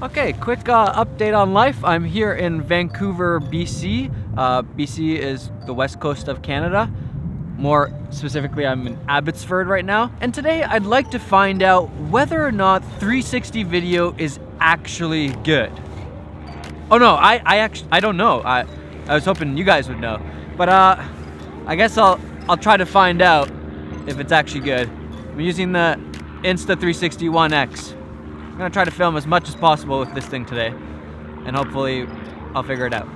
Okay, quick update on life. I'm here in Vancouver, BC. BC is the west coast of Canada. More specifically, I'm in Abbotsford right now. And today I'd like to find out whether or not 360 video is actually good. Oh no, I don't know. I was hoping you guys would know. But I guess I'll try to find out if it's actually good. I'm using the Insta360 One X. I'm gonna try to film as much as possible with this thing today, and hopefully I'll figure it out.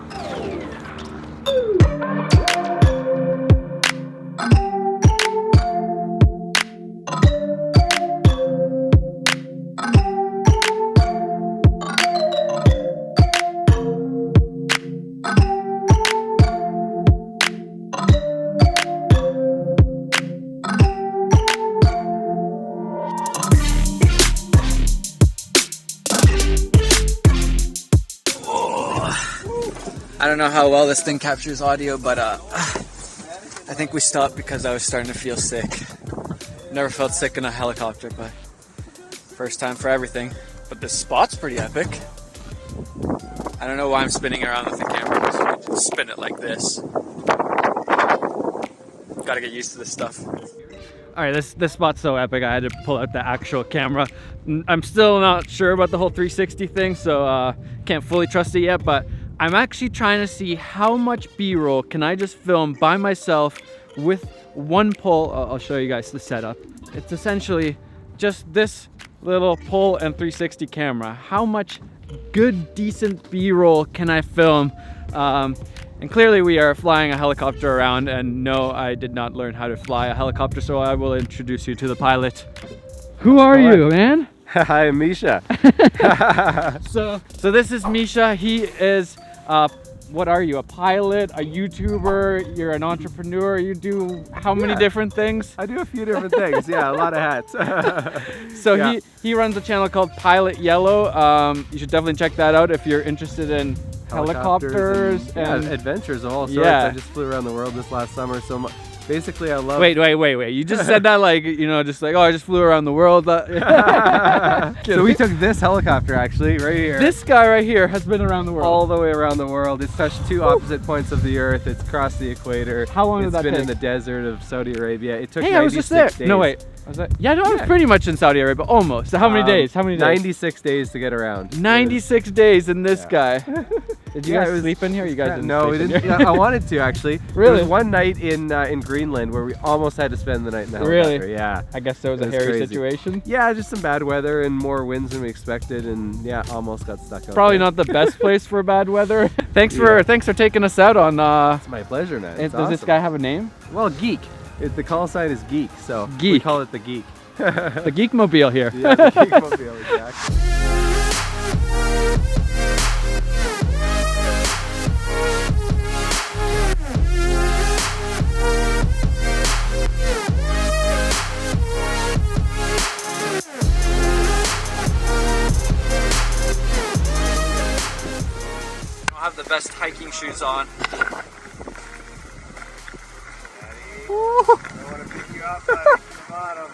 I don't know how well this thing captures audio, but I think we stopped because I was starting to feel sick. Never felt sick in a helicopter, but first time for everything. But this spot's pretty epic. I don't know why I'm spinning around with the camera, because you can just spin it like this. Gotta get used to this stuff. Alright, this spot's so epic, I had to pull out the actual camera. I'm still not sure about the whole 360 thing, so can't fully trust it yet, but I'm actually trying to see how much B-roll can I just film by myself with one pole. I'll show you guys the setup. It's essentially just this little pole and 360 camera. How much good, decent B-roll can I film? And clearly we are flying a helicopter around, and no, I did not learn how to fly a helicopter, so I will introduce you to the pilot. Who are you, man? Hi, I'm Misha. So this is Misha. He is what are you, a pilot, a YouTuber, you're an entrepreneur, you do how many different things? I do a few different things, yeah, a lot of hats. So yeah. he runs a channel called Pilot Yellow. You should definitely check that out if you're interested in helicopters and adventures of all sorts. Yeah. I just flew around the world this last summer, so basically I love... Wait, you just said that like, you know, just like, oh, I just flew around the world. So we took this helicopter actually, right here. This guy right here has been around the world. All the way around the world. It's touched two opposite points of the earth. It's crossed the equator. How long did that take? It's been in the desert of Saudi Arabia. It took 96 I was just there. days. No, wait. I was pretty much in Saudi Arabia, almost. So how many days? 96 days to get around. 96 days in this guy. Did you guys sleep in here? You guys didn't No, we didn't. Yeah, I wanted to actually. Really? There was one night in Greenland where we almost had to spend the night in the helicopter. Really? Yeah. I guess that was a hairy situation. Yeah, just some bad weather and more winds than we expected, and yeah, almost got stuck out Probably there. not the best place for bad weather. Thanks for taking us out on. It's my pleasure, man. Does this guy have a name? Well, Geek. The call sign is Geek, so Geek. we call it the Geek. The Geekmobile here. Yeah, the Geekmobile, exactly. I have the best hiking shoes on. I want to pick you up at the bottom.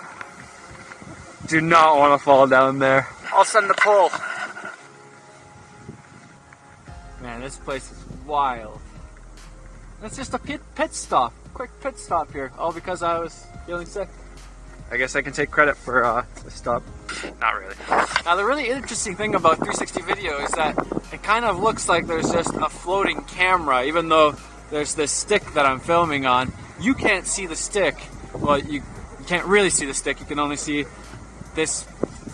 Do not want to fall down there. I'll send the pole. Man, this place is wild. It's just a pit stop. Quick pit stop here. All because I was feeling sick. I guess I can take credit for the stop. Not really. Now the really interesting thing about 360 video is that it kind of looks like there's just a floating camera, even though there's this stick that I'm filming on. You can't see the stick. Well, you can't really see the stick. You can only see this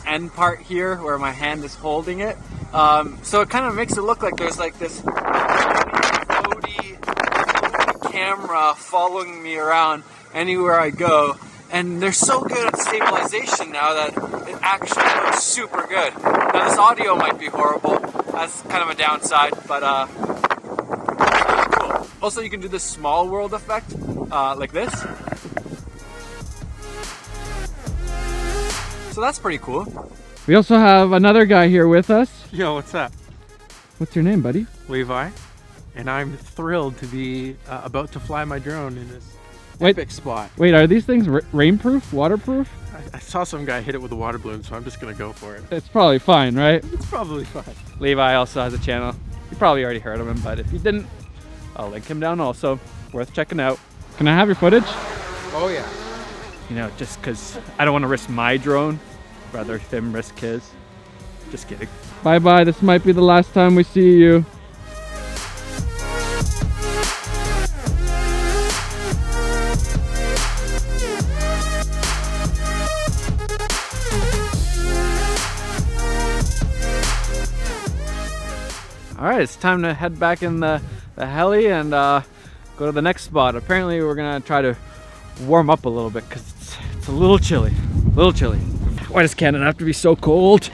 end part here where my hand is holding it. So it kind of makes it look like there's like this floaty camera following me around anywhere I go. And they're so good at stabilization now that it actually looks super good. Now this audio might be horrible. That's kind of a downside, but cool. Also, you can do this small world effect, like this. So that's pretty cool. We also have another guy here with us. Yo, what's up? What's your name, buddy? Levi. And I'm thrilled to be about to fly my drone in this Epic spot. Wait, are these things rainproof, waterproof? I saw some guy hit it with a water balloon, so I'm just gonna go for it. It's probably fine, right? It's probably fine. Levi also has a channel. You probably already heard of him, but if you didn't, I'll link him down also. Worth checking out. Can I have your footage? Oh yeah. You know, just because I don't want to risk my drone, rather him risk his. Just kidding. Bye-bye. This might be the last time we see you. All right, it's time to head back in the heli and go to the next spot. Apparently, we're gonna try to warm up a little bit because it's a little chilly. A little chilly. Why does Canada have to be so cold? So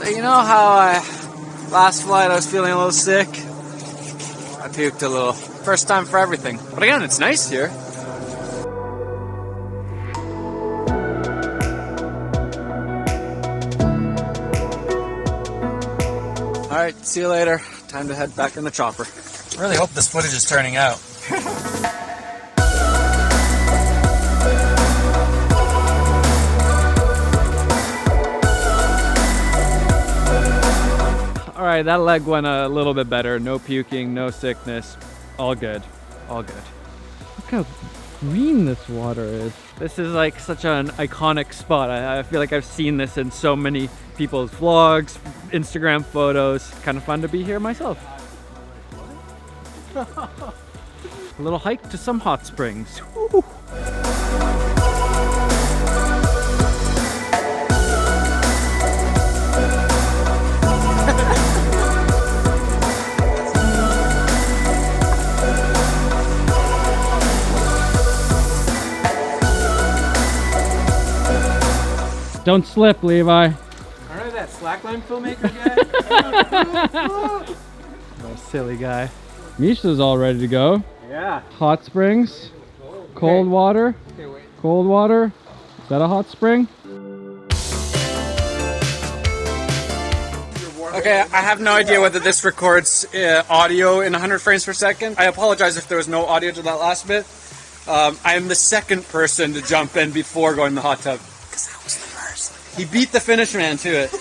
you know how last flight I was feeling a little sick? I puked a little. First time for everything. But again, it's nice here. Alright, see you later. Time to head back in the chopper. I really hope this footage is turning out. All right, that leg went a little bit better. No puking, no sickness. All good. All good. Look how green this water is. This is like such an iconic spot. I feel like I've seen this in so many people's vlogs, Instagram photos. Kind of fun to be here myself. A little hike to some hot springs. Woo. Don't slip, Levi. Alright, that slackline filmmaker guy. Oh, silly guy. Misha's all ready to go. Yeah. Hot springs, cold water, Okay, wait. cold water. Is that a hot spring? Okay, I have no idea whether this records audio in 100 frames per second. I apologize if there was no audio to that last bit. I am the second person to jump in before going in the hot tub. Because I was the first. He beat the finish man to it.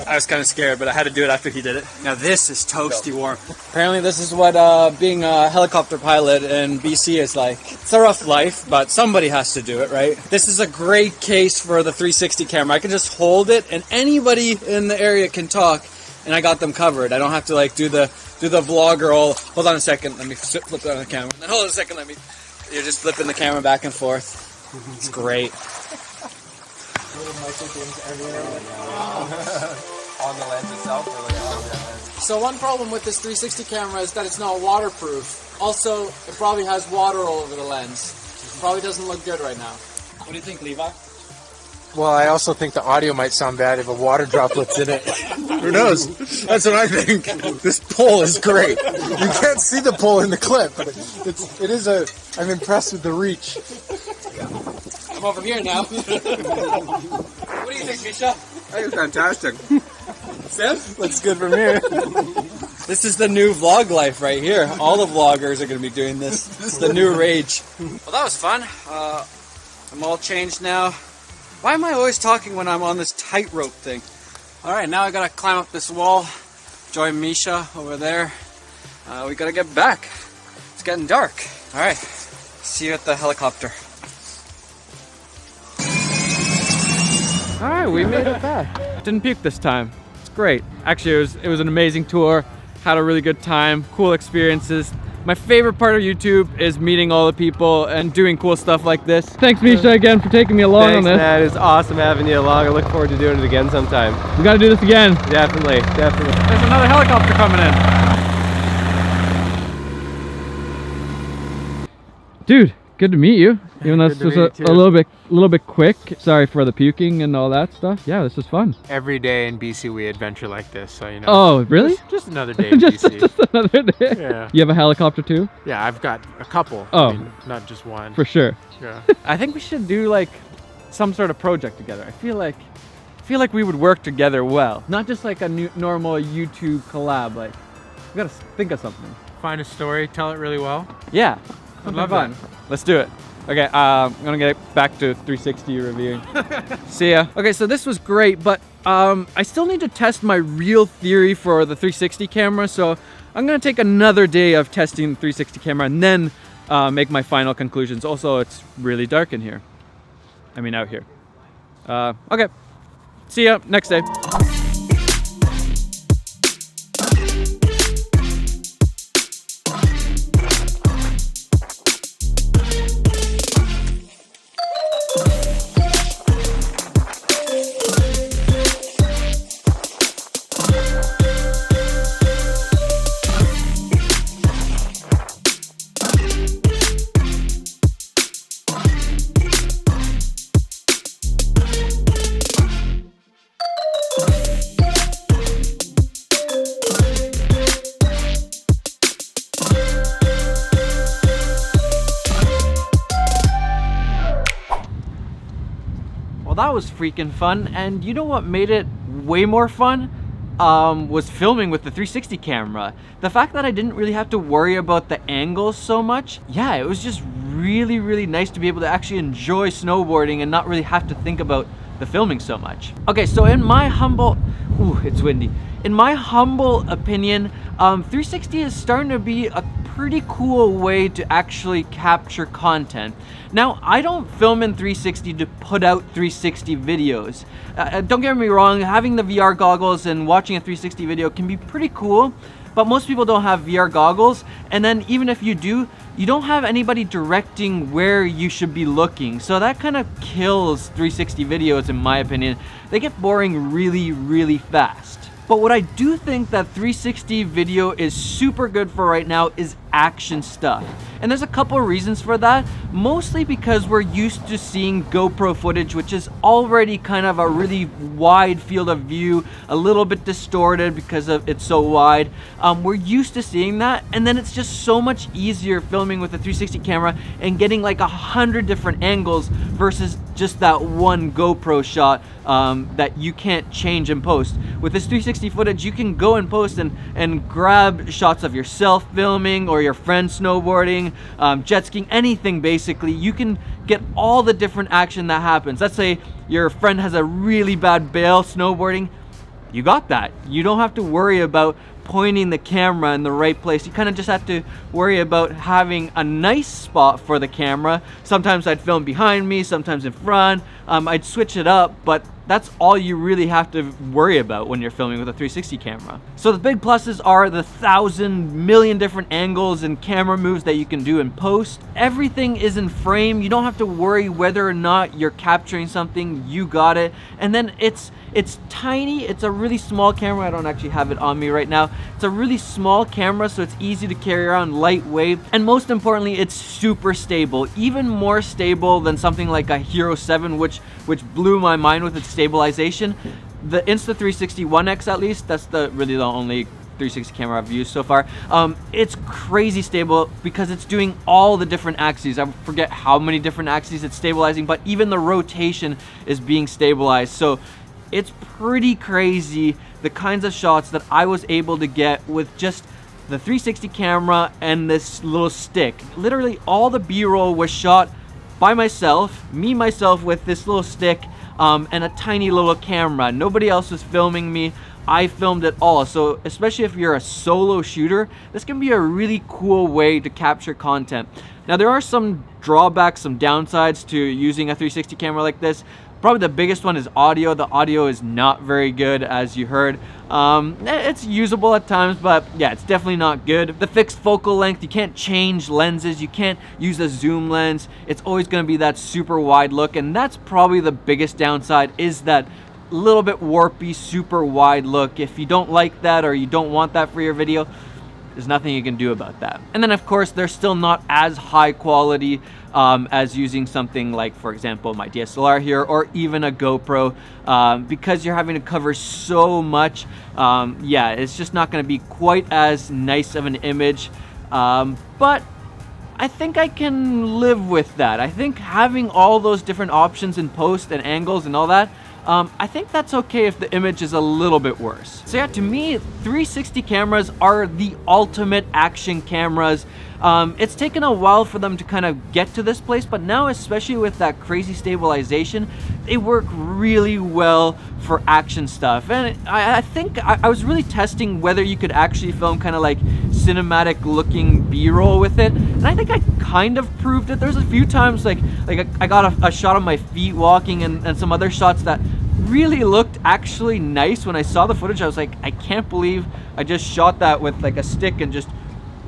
I was kind of scared, but I had to do it after he did it. Now this is toasty warm. Apparently this is what being a helicopter pilot in BC is like. It's a rough life, but somebody has to do it, right? This is a great case for the 360 camera. I can just hold it and anybody in the area can talk and I got them covered. I don't have to like do the vlogger all, hold on a second, let me flip it on the camera. Then hold on a second, you're just flipping the camera back and forth. It's great. On the lens itself or like on the lens? So one problem with this 360 camera is that it's not waterproof. Also, it probably has water all over the lens. Probably doesn't look good right now. What do you think, Levi? Well, I also think the audio might sound bad if a water droplet's in it. Who knows? That's what I think. This pole is great. You can't see the pole in the clip, but I'm impressed with the reach. I'm over here now. What do you think, Misha? I think it's fantastic. Sim? Looks good from here. This is the new vlog life right here. All the vloggers are going to be doing this. This is the new rage. Well, that was fun. I'm all changed now. Why am I always talking when I'm on this tightrope thing? All right, now I got to climb up this wall. Join Misha over there. We got to get back. It's getting dark. All right, see you at the helicopter. All right, we made it back. Didn't puke this time. It's great. Actually, it was an amazing tour. Had a really good time. Cool experiences. My favorite part of YouTube is meeting all the people and doing cool stuff like this. Thanks, Misha, again for taking me along on this. Man. It's awesome having you along. I look forward to doing it again sometime. We got to do this again. Definitely, definitely. There's another helicopter coming in. Dude, Good to meet you. Even though Good this to was meet you a too. little bit quick. Sorry for the puking and all that stuff. Yeah, this was fun. Every day in BC we adventure like this, so you know. Oh, really? Just another day in just, BC. just another day. Yeah. You have a helicopter too? Yeah, I've got a couple. Oh. I mean, not just one. For sure. Yeah. I think we should do like some sort of project together. I feel like we would work together well. Not just like a normal YouTube collab. Like we gotta think of something. Find a story, tell it really well. Yeah. I'd love fun. that. Let's do it. Okay, I'm gonna get back to 360 reviewing. See ya. Okay, so this was great, but I still need to test my real theory for the 360 camera, so I'm gonna take another day of testing the 360 camera and then make my final conclusions. Also, it's really dark in here. I mean, out here. Okay, see ya next day. Well, that was freaking fun, and you know what made it way more fun? Was filming with the 360 camera. The fact that I didn't really have to worry about the angles so much, yeah, it was just really nice to be able to actually enjoy snowboarding and not really have to think about the filming so much. Okay, so in my humble, ooh, it's windy. In my humble opinion, 360 is starting to be a pretty cool way to actually capture content. Now, I don't film in 360 to put out 360 videos. Don't get me wrong, having the VR goggles and watching a 360 video can be pretty cool, but most people don't have VR goggles, and then even if you do, you don't have anybody directing where you should be looking. So that kind of kills 360 videos in my opinion. They get boring really fast. But what I do think that 360 video is super good for right now is action stuff. And there's a couple of reasons for that, mostly because we're used to seeing GoPro footage, which is already kind of a really wide field of view, a little bit distorted because of it's so wide. We're used to seeing that, and then it's just so much easier filming with a 360 camera and getting like 100 different angles versus just that one GoPro shot that you can't change in post. With this 360 footage, you can go in post and grab shots of yourself filming or your friend snowboarding, jet skiing, anything basically. You can get all the different action that happens. Let's say your friend has a really bad bail snowboarding. You got that. You don't have to worry about pointing the camera in the right place. You kind of just have to worry about having a nice spot for the camera. Sometimes I'd film behind me, sometimes in front. I'd switch it up, but that's all you really have to worry about when you're filming with a 360 camera. So the big pluses are the 1,000 million different angles and camera moves that you can do in post. Everything is in frame. You don't have to worry whether or not you're capturing something. You got it. And then it's tiny. It's a really small camera. I don't actually have it on me right now. It's a really small camera, so it's easy to carry around, lightweight, and most importantly, it's super stable. Even more stable than something like a Hero 7, which blew my mind with its stabilization. The Insta360 One X, at least, that's really the only 360 camera I've used so far. It's crazy stable because it's doing all the different axes. I forget how many different axes it's stabilizing, but even the rotation is being stabilized. So it's pretty crazy the kinds of shots that I was able to get with just the 360 camera and this little stick. Literally all the B-roll was shot by myself with this little stick and a tiny little camera. Nobody else was filming me. I filmed it all. So especially if you're a solo shooter, this can be a really cool way to capture content. Now there are some drawbacks, some downsides to using a 360 camera like this. Probably the biggest one is audio. The audio is not very good, as you heard. It's usable at times, but yeah, it's definitely not good. The fixed focal length, you can't change lenses. You can't use a zoom lens. It's always gonna be that super wide look, and that's probably the biggest downside, is that little bit warpy, super wide look. If you don't like that or you don't want that for your video, There's nothing you can do about that. And then of course, they're still not as high quality as using something like, for example, my DSLR here, or even a GoPro, because you're having to cover so much. Yeah, it's just not gonna be quite as nice of an image, but I think I can live with that. I think having all those different options in post and angles and all that, I think that's okay if the image is a little bit worse. So yeah, to me, 360 cameras are the ultimate action cameras. It's taken a while for them to kind of get to this place, but now, especially with that crazy stabilization, they work really well for action stuff. And I think I was really testing whether you could actually film kind of like cinematic looking B-roll with it, and I think I kind of proved it. There's a few times like I got a shot of my feet walking and some other shots that really looked actually nice. When I saw the footage, I was like, I can't believe I just shot that with like a stick and just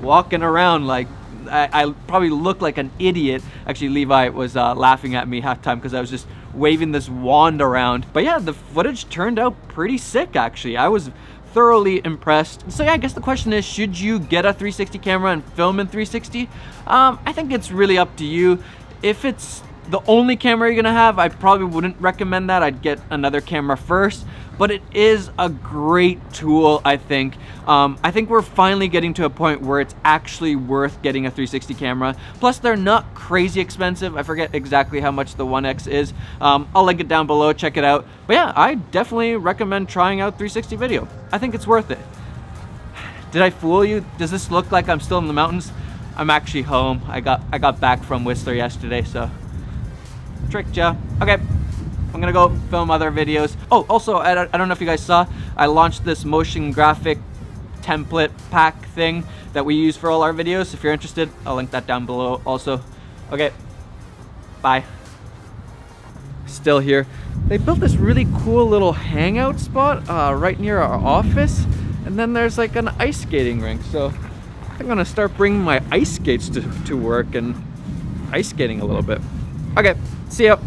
walking around. Like I probably looked like an idiot. Actually, Levi was laughing at me half time because I was just waving this wand around. But yeah, the footage turned out pretty sick actually. I was thoroughly impressed. So yeah, I guess the question is, should you get a 360 camera and film in 360? I think it's really up to you. If it's the only camera you're gonna have, I probably wouldn't recommend that. I'd get another camera first, but it is a great tool, I think. I think we're finally getting to a point where it's actually worth getting a 360 camera. Plus, they're not crazy expensive. I forget exactly how much the 1X is. I'll link it down below, check it out. But yeah, I definitely recommend trying out 360 video. I think it's worth it. Did I fool you? Does this look like I'm still in the mountains? I'm actually home. I got back from Whistler yesterday, so tricked ya. Okay, I'm gonna go film other videos. Oh, also, I don't know if you guys saw, I launched this motion graphic template pack thing that we use for all our videos. If you're interested, I'll link that down below also. Okay, bye. Still here. They built this really cool little hangout spot right near our office, and then there's like an ice skating rink. So I'm gonna start bringing my ice skates to work and ice skating a little bit. Okay, see ya.